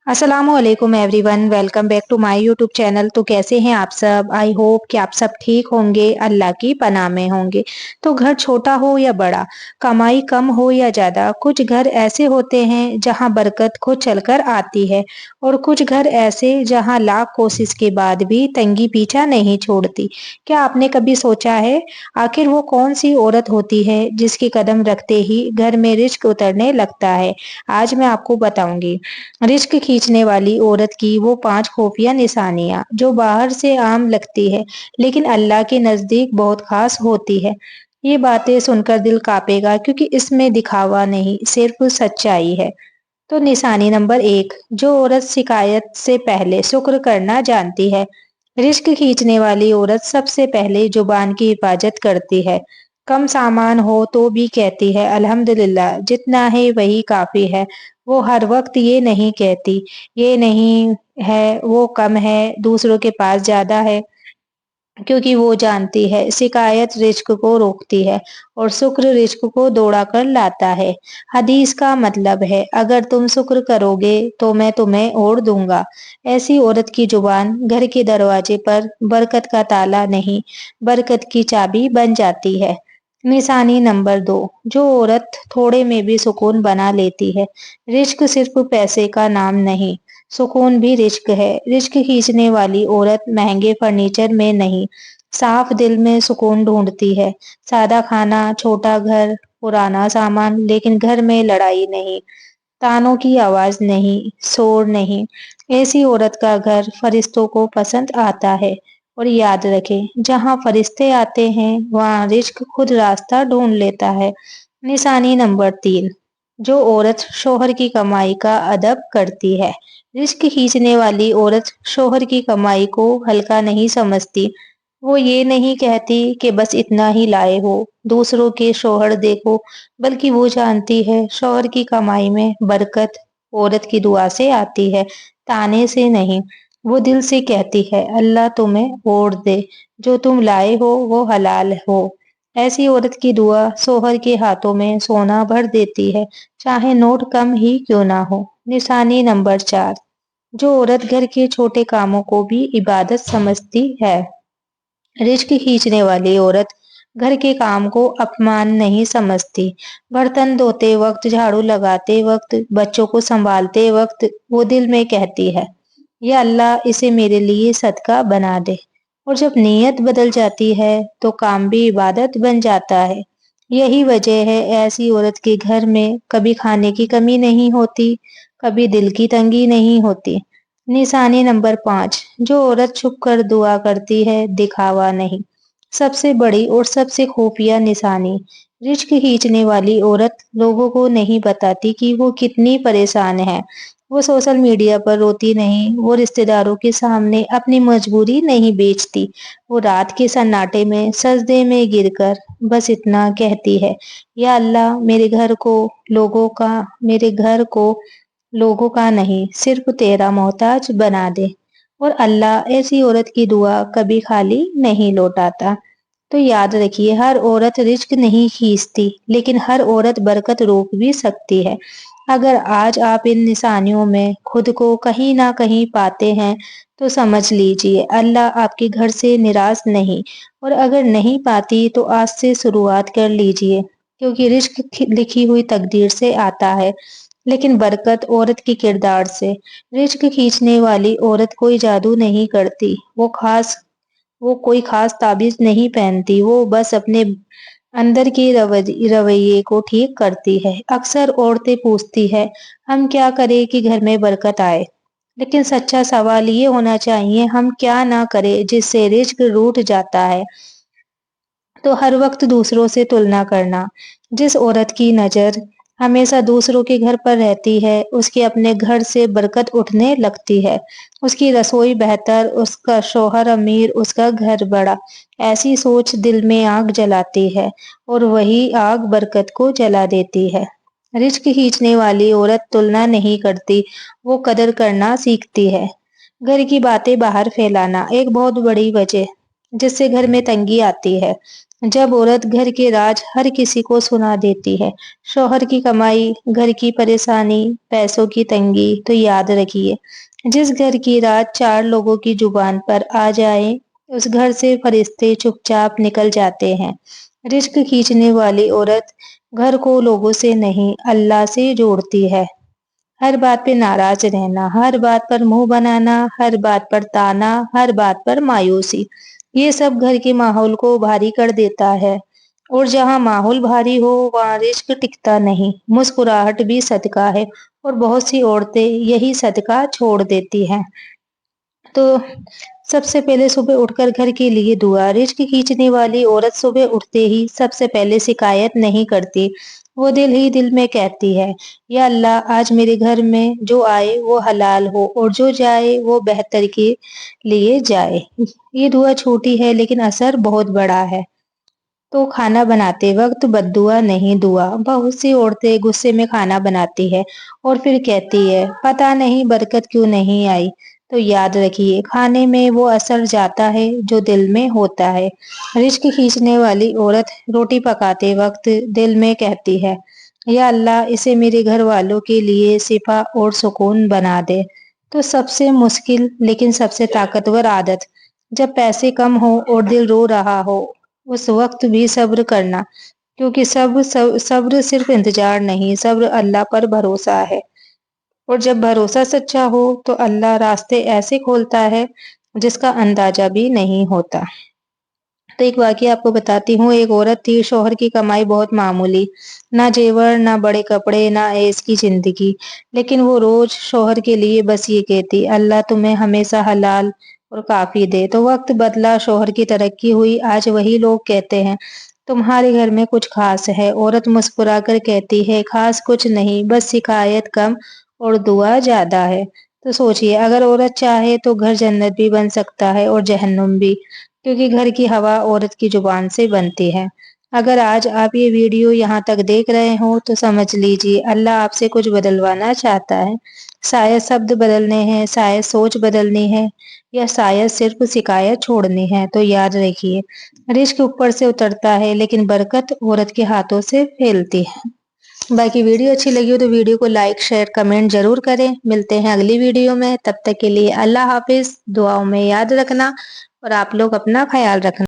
अस्सलामुअलैकुम everyone, welcome back to my YouTube channel. तो कैसे हैं आप सब? आई होप कि आप सब ठीक होंगे, अल्लाह की पनाह में होंगे। तो घर छोटा हो या बड़ा, कमाई कम हो या ज्यादा, कुछ घर ऐसे होते हैं जहां बरकत खुद चलकर आती है और कुछ घर ऐसे जहां लाख कोशिश के बाद भी तंगी पीछा नहीं छोड़ती। क्या आपने कभी सोचा है आखिर वो कौन सी औरत होती है जिसके कदम रखते ही घर में रिज्क उतरने लगता है? आज मैं आपको बताऊंगी रिस्क खींचने वाली औरत की वो 5 खुफिया निशानियां जो बाहर से आम लगती है लेकिन अल्लाह के नजदीक बहुत खास होती है। ये बातें सुनकर दिल कांपेगा क्योंकि इसमें दिखावा नहीं, सिर्फ सच्चाई है। तो निशानी नंबर 1, जो औरत शिकायत से पहले शुक्र करना जानती है। रिस्क खींचने वाली औरत सबसे पहले जुबान की हिफाजत करती है। कम सामान हो तो भी कहती है अल्हम्दुलिल्लाह, जितना है वही काफी है। वो हर वक्त ये नहीं कहती ये नहीं है, वो कम है, दूसरों के पास ज्यादा है, क्योंकि वो जानती है शिकायत रिज्क को रोकती है और शुक्र रिज्क को दौड़ा कर लाता है। हदीस का मतलब है, अगर तुम शुक्र करोगे तो मैं तुम्हें और दूंगा। ऐसी औरत की जुबान घर के दरवाजे पर बरकत का ताला नहीं, बरकत की चाबी बन जाती है। निशानी नंबर 2, जो औरत थोड़े में भी सुकून बना लेती है। रिज्क सिर्फ पैसे का नाम नहीं, सुकून भी रिज्क है। रिज्क खींचने वाली औरत महंगे फर्नीचर में नहीं, साफ दिल में सुकून ढूंढती है। सादा खाना, छोटा घर, पुराना सामान, लेकिन घर में लड़ाई नहीं, तानों की आवाज नहीं, शोर नहीं। ऐसी औरत का घर फरिश्तों को पसंद आता है। और याद रखें, जहाँ फरिश्ते आते हैं वहाँ रिज्क खुद रास्ता ढूंढ लेता है। निशानी नंबर 3, जो औरत शोहर की कमाई का अदब करती है। रिस्क खींचने वाली औरत शोहर की कमाई को हल्का नहीं समझती। वो ये नहीं कहती कि बस इतना ही लाए हो, दूसरों के शोहर देखो, बल्कि वो जानती है शोहर की कमाई में बरकत औरत की दुआ से आती है, ताने से नहीं। वो दिल से कहती है अल्लाह तुम्हें और दे, जो तुम लाए हो वो हलाल हो। ऐसी औरत की दुआ शोहर के हाथों में सोना भर देती है, चाहे नोट कम ही क्यों ना हो। निशानी नंबर 4, जो औरत घर के छोटे कामों को भी इबादत समझती है। रिस्क खींचने वाली औरत घर के काम को अपमान नहीं समझती। बर्तन धोते वक्त, झाड़ू लगाते वक्त, बच्चों को संभालते वक्त वो दिल में कहती है या अल्लाह इसे मेरे लिए सदका बना दे। और जब नीयत बदल जाती है तो काम भी इबादत बन जाता है। यही वजह है ऐसी औरत के घर में कभी खाने की कमी नहीं होती, कभी दिल की तंगी नहीं होती। निशानी नंबर 5, जो औरत छुप कर दुआ करती है, दिखावा नहीं। सबसे बड़ी और सबसे खुफिया निशानी, रिस्क खींचने वाली औरत लोगों को नहीं बताती कि वो कितनी परेशान है। वो सोशल मीडिया पर रोती नहीं, वो रिश्तेदारों के सामने अपनी मजबूरी नहीं बेचती। वो रात के सन्नाटे में सजदे में गिरकर बस इतना कहती है, या अल्लाह मेरे घर को लोगों का नहीं, सिर्फ तेरा मोहताज बना दे। और अल्लाह ऐसी औरत की दुआ कभी खाली नहीं लौटाता। तो याद रखिए, हर औरत रिस्क नहीं खींचती, लेकिन हर औरत बरकत रोक भी सकती है। अगर आज आप इन निशानियों में खुद को कहीं ना कहीं पाते हैं तो समझ लीजिए अल्लाह आपके घर से निराश नहीं। और अगर नहीं पाती तो आज से शुरुआत कर लीजिए, क्योंकि रिस्क लिखी हुई तकदीर से आता है, लेकिन बरकत औरत के किरदार से। रिस्क खींचने वाली औरत कोई जादू नहीं करती, वो कोई खास ताबीज नहीं पहनती, वो बस अपने अंदर के रवैये को ठीक करती है। अक्सर औरतें पूछती है हम क्या करें कि घर में बरकत आए, लेकिन सच्चा सवाल ये होना चाहिए हम क्या ना करें जिससे रिस्क रूठ जाता है। तो हर वक्त दूसरों से तुलना करना, जिस औरत की नजर हमेशा दूसरों के घर पर रहती है, उसके अपने घर से बरकत उठने लगती है। उसकी रसोई बेहतर, उसका शौहर अमीर, उसका घर बड़ा। ऐसी सोच दिल में आग जलाती है और वही आग बरकत को जला देती है। रिस्क खींचने वाली औरत तुलना नहीं करती, वो कदर करना सीखती है। घर की बातें बाहर फैलाना एक बहुत बड़ी वजह जिससे घर में तंगी आती है। जब औरत घर के राज हर किसी को सुना देती है, शौहर की कमाई, घर की परेशानी, पैसों की तंगी, तो याद रखिए, जिस घर की राज 4 लोगों की जुबान पर आ जाए, उस घर से फरिश्ते चुपचाप निकल जाते हैं। रिस्क खींचने वाली औरत घर को लोगों से नहीं, अल्लाह से जोड़ती है। हर बात पे नाराज रहना, हर बात पर मुंह बनाना, हर बात पर ताना, हर बात पर मायूसी, ये सब घर के माहौल को भारी कर देता है। और जहाँ माहौल भारी हो वहाँ रिस्क टिकता नहीं। मुस्कुराहट भी सदका है और बहुत सी औरतें यही सदका छोड़ देती हैं। तो सबसे पहले सुबह उठकर घर के लिए दुआ। रिस्क खींचने वाली औरत सुबह उठते ही सबसे पहले शिकायत नहीं करती, वो दिल ही दिल में कहती है, या अल्लाह आज मेरे घर में जो आए वो हलाल हो और जो जाए वो बेहतर के लिए जाए। ये दुआ छोटी है लेकिन असर बहुत बड़ा है। तो खाना बनाते वक्त बद्दुआ नहीं दुआ। बहुत सी औरतें गुस्से में खाना बनाती है और फिर कहती है पता नहीं बरकत क्यों नहीं आई। तो याद रखिए खाने में वो असर जाता है जो दिल में होता है। रिस्क खींचने वाली औरत रोटी पकाते वक्त दिल में कहती है, या अल्लाह इसे मेरे घर वालों के लिए शिफा और सुकून बना दे। तो सबसे मुश्किल लेकिन सबसे ताकतवर आदत, जब पैसे कम हो और दिल रो रहा हो उस वक्त भी सब्र करना, क्योंकि सब्र सिर्फ इंतजार नहीं, सब्र अल्लाह पर भरोसा है। और जब भरोसा सच्चा हो तो अल्लाह रास्ते ऐसे खोलता है जिसका अंदाजा भी नहीं होता। तो एक वाकया आपको बताती हूँ। एक औरत थी, शौहर की कमाई बहुत मामूली, ना जेवर, ना बड़े कपड़े, ना ऐश की जिंदगी, लेकिन वो रोज शौहर के लिए बस ये कहती, अल्लाह तुम्हें हमेशा हलाल और काफी दे। तो वक्त बदला, शौहर की तरक्की हुई, आज वही लोग कहते हैं तुम्हारे घर में कुछ खास है। औरत मुस्कुराकर कहती है खास कुछ नहीं, बस शिकायत कम और दुआ ज्यादा है। तो सोचिए, अगर औरत चाहे तो घर जन्नत भी बन सकता है और जहन्नुम भी, क्योंकि घर की हवा औरत की जुबान से बनती है। अगर आज आप ये वीडियो यहाँ तक देख रहे हो तो समझ लीजिए अल्लाह आपसे कुछ बदलवाना चाहता है। शायद शब्द बदलने हैं, शायद सोच बदलनी है, या शायद सिर्फ शिकायत छोड़नी है। तो याद रखिए, रिस्क ऊपर से उतरता है लेकिन बरकत औरत के हाथों से फैलती है। बाकी वीडियो अच्छी लगी हो तो वीडियो को लाइक शेयर कमेंट जरूर करें। मिलते हैं अगली वीडियो में, तब तक के लिए अल्लाह हाफिज। दुआओं में याद रखना और आप लोग अपना ख्याल रखना।